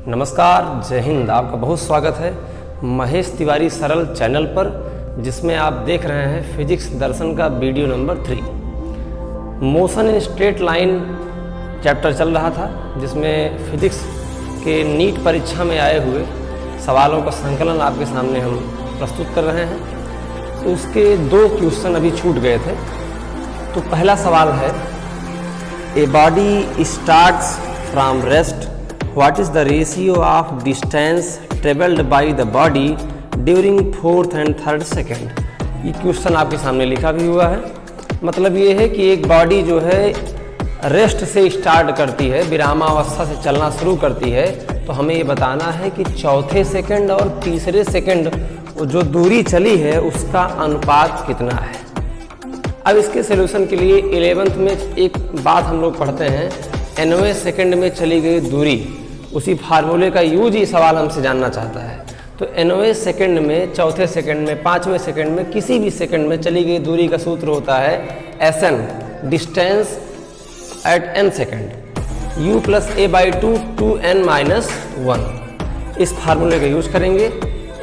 नमस्कार, जय हिंद। आपका बहुत स्वागत है महेश तिवारी सरल चैनल पर, जिसमें आप देख रहे हैं फिजिक्स दर्शन का video number 3। Motion in straight line chapter चल रहा था, जिसमें फिजिक्स के नीट परीक्षा में आए हुए सवालों का संकलन आपके सामने हम प्रस्तुत कर रहे हैं। तो उसके 2 क्वेश्चन अभी छूट गए थे। तो पहला सवाल है, a body starts from rest, what is the ratio of distance traveled by the body during 4th and 3rd second। ये क्वेश्चन आपके सामने लिखा भी हुआ है। मतलब ये है कि एक बॉडी जो है रेस्ट से स्टार्ट करती है, विरामावस्था से चलना शुरू करती है, तो हमें ये बताना है कि चौथे सेकंड और तीसरे सेकंड जो दूरी चली है उसका अनुपात कितना है। अब इसके सलूशन के लिए 11th में एक बात हम लोग पढ़ते हैं, 9वें सेकंड में चली गई दूरी, उसी फार्मूले का यूज ही सवाल हमसे जानना चाहता है। तो 9वें सेकंड में, चौथे सेकंड में, 5वें सेकंड में, किसी भी सेकंड में चली गई दूरी का सूत्र होता है SN, distance at n second, U + a/2 2n - 1। इस फार्मूले का यूज करेंगे।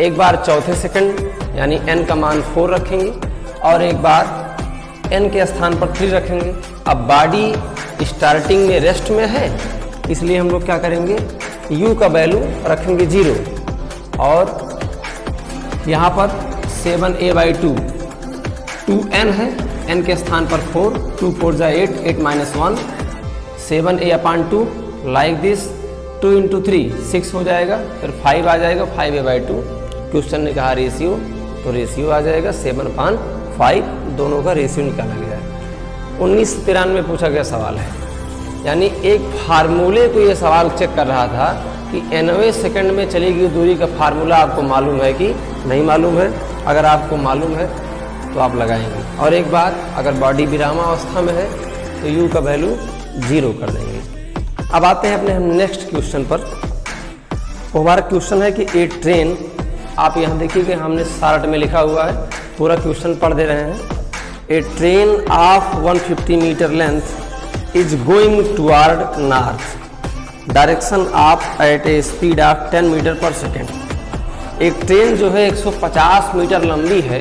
एक बार चौथे सेकंड यानी n का मान 4 रखेंगे और एक बार n के स्थान पर 3 रखेंगे। अब बॉडी स्टार्टिंग में रेस्ट में है, इसलिए हम लोग क्या करेंगे, u का वैल्यू रखेंगे 0 और यहाँ पर 7a/2 2n है, n के स्थान पर 4, 2 4 जा 8, 8 - 1, 7a/2 लाइक दिस, 2 × 3 6 हो जाएगा, फिर 5 आ जाएगा, 5a/2। क्वेश्चन ने कहा रेशियो, तो रेशियो आ जाएगा 7/5, दोनों का रेशियो निकाला गया है। 1993 में पूछा गया सवाल है, यानी एक फार्मूले को ये सवाल चेक कर रहा था कि 9वें सेकंड में चली गई दूरी का फार्मूला आपको मालूम है कि नहीं मालूम है। अगर आपको मालूम है तो आप लगाएंगे। और एक बात, अगर बॉडी विरामावस्था में है तो u का वैल्यू 0 कर देंगे। अब आते हैं अपने हम नेक्स्ट क्वेश्चन पर। वो हमारा क्वेश्चन है कि ए ट्रेन, आप यहाँ देखिए कि हमने शार्ट में लिखा हुआ है, पूरा क्वेश्चन पढ़ दे रहे हैं। A train of 150 metre length is going toward north, direction of at a speed of 10 metre per second. एक ट्रेन जो है 150 मीटर लंबी है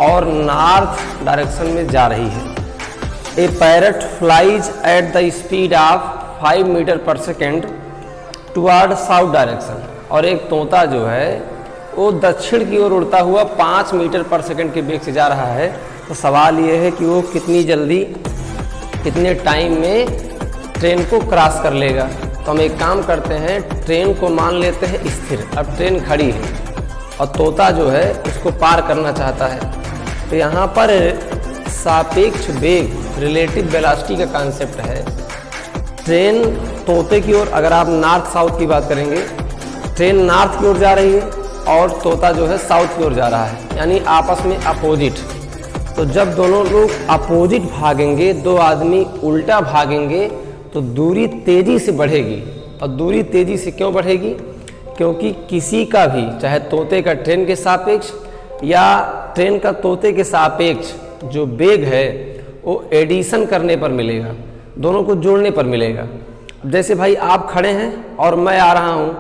और नॉर्थ डायरेक्शन में जा रही है। A parrot flies at the speed of 5 metre per second toward south direction, और एक तोता जो है वो दक्षिण की ओर उड़ता हुआ 5 मीटर पर सेकेंड के वेग से जा रहा है। तो सवाल ये है कि वो कितनी जल्दी, कितने टाइम में ट्रेन को क्रॉस कर लेगा। तो हम एक काम करते हैं, ट्रेन को मान लेते हैं स्थिर। अब ट्रेन खड़ी है और तोता जो है उसको पार करना चाहता है। तो यहाँ पर सापेक्ष वेग, रिलेटिव वेलोसिटी का कॉन्सेप्ट है। ट्रेन तोते की ओर, अगर आप नॉर्थ साउथ की बात करेंगे, ट्रेन नॉर्थ की ओर जा रही है और तोता जो है साउथ की ओर जा रहा है, यानी आपस में अपोजिट। तो जब दोनों लोग अपोजिट भागेंगे, 2 आदमी उल्टा भागेंगे, तो दूरी तेजी से बढ़ेगी। और दूरी तेजी से क्यों बढ़ेगी? क्योंकि किसी का भी, चाहे तोते का ट्रेन के सापेक्ष या ट्रेन का तोते के सापेक्ष जो वेग है वो एडिशन करने पर मिलेगा, दोनों को जोड़ने पर मिलेगा। जैसे भाई आप खड़े हैं और मैं आ रहा हूँ,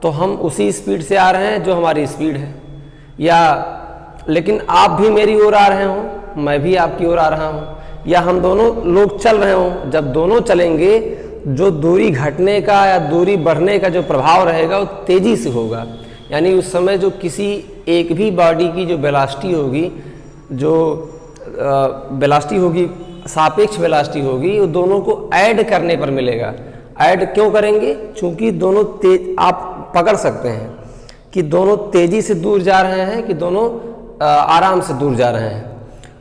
तो हम उसी स्पीड से आ रहे हैं जो हमारी स्पीड है, या लेकिन आप भी मेरी ओर आ रहे हों, मैं भी आपकी ओर आ रहा हूँ, या हम दोनों लोग चल रहे हों। जब दोनों चलेंगे, जो दूरी घटने का या दूरी बढ़ने का जो प्रभाव रहेगा वो तेजी से होगा। यानी उस समय जो किसी एक भी बॉडी की जो वेलोसिटी होगी, जो वेलोसिटी होगी, सापेक्ष वेलोसिटी होगी, वो दोनों को ऐड करने पर मिलेगा। ऐड क्यों करेंगे? चूंकि दोनों तेज, आप पकड़ सकते हैं कि दोनों तेजी से दूर जा रहे हैं कि दोनों आराम से दूर जा रहे हैं।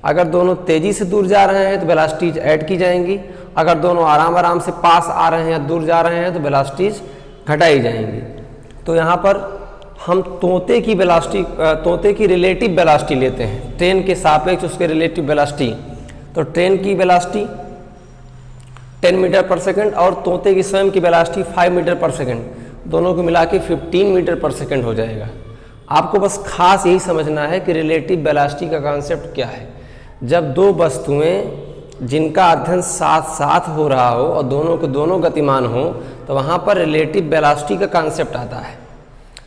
अगर दोनों तेजी से दूर जा रहे हैं तो वेलोसिटीज ऐड की जाएंगी, अगर दोनों आराम से पास आ रहे हैं या दूर जा रहे हैं तो वेलोसिटीज घटाई जाएंगी। तो यहाँ पर हम तोते की वेलोसिटी, तोते की रिलेटिव वेलोसिटी लेते हैं, ट्रेन के सापेक्ष उसके रिलेटिव वेलोसिटी। तो ट्रेन की वेलोसिटी 10 मीटर पर सेकेंड और तोते की स्वयं की वेलोसिटी 5 मीटर पर सेकेंड, दोनों को मिला के 15 मीटर पर सेकेंड हो जाएगा। आपको बस खास यही समझना है कि रिलेटिव वेलोसिटी का कॉन्सेप्ट क्या है। जब 2 वस्तुएं जिनका अध्ययन साथ साथ हो रहा हो और दोनों को दोनों गतिमान हो, तो वहाँ पर रिलेटिव वेलोसिटी का कॉन्सेप्ट आता है।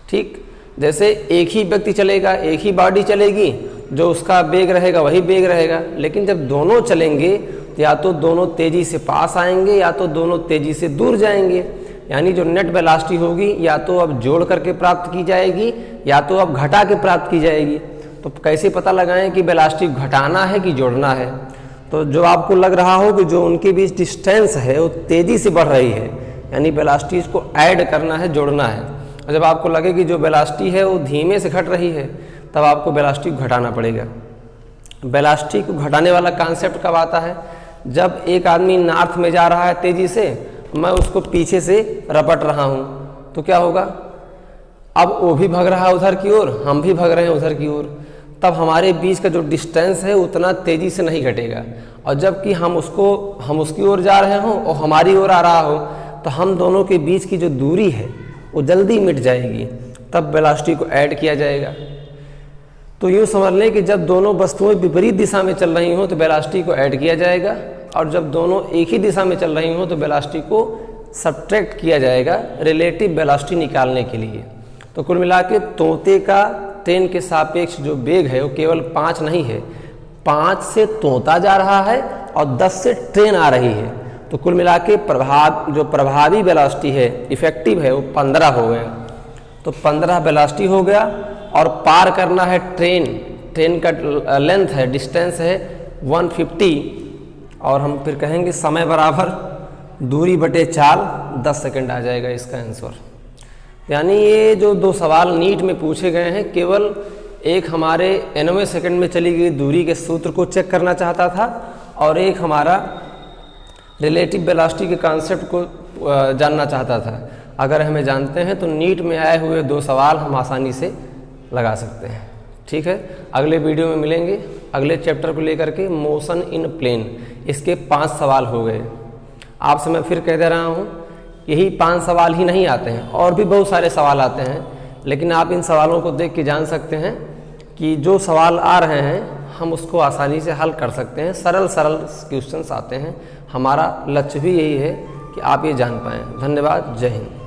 ठीक, जैसे एक ही व्यक्ति चलेगा, एक ही बॉडी चलेगी, जो उसका वेग रहेगा वही वेग रहेगा, लेकिन जब दोनों चलेंगे तो या तो दोनों तेज़ी से पास आएंगे या तो दोनों तेज़ी से दूर जाएंगे। यानी जो नेट वेलोसिटी होगी या तो अब जोड़ करके प्राप्त की जाएगी या तो अब घटा के प्राप्त की जाएगी। तो कैसे पता लगाएं कि वेलोसिटी घटाना है कि जोड़ना है? तो जो आपको लग रहा हो कि जो उनके बीच डिस्टेंस है वो तेज़ी से बढ़ रही है, यानी वेलोसिटी को ऐड करना है, जोड़ना है। और जब आपको लगे कि जो वेलोसिटी है वो धीमे से घट रही है, तब आपको वेलोसिटी को घटाना पड़ेगा। वेलोसिटी को घटाने वाला कॉन्सेप्ट कब आता है? जब एक आदमी नॉर्थ में जा रहा है तेज़ी से, मैं उसको पीछे से रपट रहा हूँ, तो क्या होगा? अब वो भी भाग रहा है उधर की ओर, हम भी भाग रहे हैं उधर की ओर, तब हमारे बीच का जो डिस्टेंस है उतना तेज़ी से नहीं घटेगा। और जबकि हम उसकी ओर जा रहे हों और हमारी ओर आ रहा हो, तो हम दोनों के बीच की जो दूरी है वो जल्दी मिट जाएगी, तब वेलोसिटी को ऐड किया जाएगा। तो यूँ समझ लें कि जब दोनों वस्तुएं विपरीत दिशा में चल रही हों तो वेलोसिटी को ऐड किया जाएगा, और जब दोनों एक ही दिशा में चल रही हों तो वेलोसिटी को सब्ट्रैक्ट किया जाएगा रिलेटिव वेलोसिटी निकालने के लिए। तो कुल मिला के तोते का ट्रेन के सापेक्ष जो वेग है वो केवल 5 नहीं है, 5 से तोता जा रहा है और 10 से ट्रेन आ रही है। तो कुल मिला के प्रभावी वेलोसिटी है, इफेक्टिव है, वो 15 हो गया। तो 15 वेलोसिटी हो गया, और पार करना है ट्रेन का लेंथ है, डिस्टेंस है 150, और हम फिर कहेंगे समय बराबर दूरी बटे चाल 10 सेकंड आ जाएगा इसका आंसर। यानी ये जो 2 सवाल नीट में पूछे गए हैं, केवल एक हमारे 90 सेकंड में चली गई दूरी के सूत्र को चेक करना चाहता था, और एक हमारा रिलेटिव वेलोसिटी के कॉन्सेप्ट को जानना चाहता था। अगर हमें जानते हैं तो नीट में आए हुए 2 सवाल हम आसानी से लगा सकते हैं। ठीक है, अगले वीडियो में मिलेंगे अगले चैप्टर को लेकर के, मोशन इन प्लेन। इसके 5 सवाल हो गए। आपसे मैं फिर कह दे रहा हूँ, यही 5 सवाल ही नहीं आते हैं, और भी बहुत सारे सवाल आते हैं, लेकिन आप इन सवालों को देख के जान सकते हैं कि जो सवाल आ रहे हैं हम उसको आसानी से हल कर सकते हैं। सरल क्वेश्चंस आते हैं। हमारा लक्ष्य भी यही है कि आप ये जान पाएँ। धन्यवाद। जय हिंद।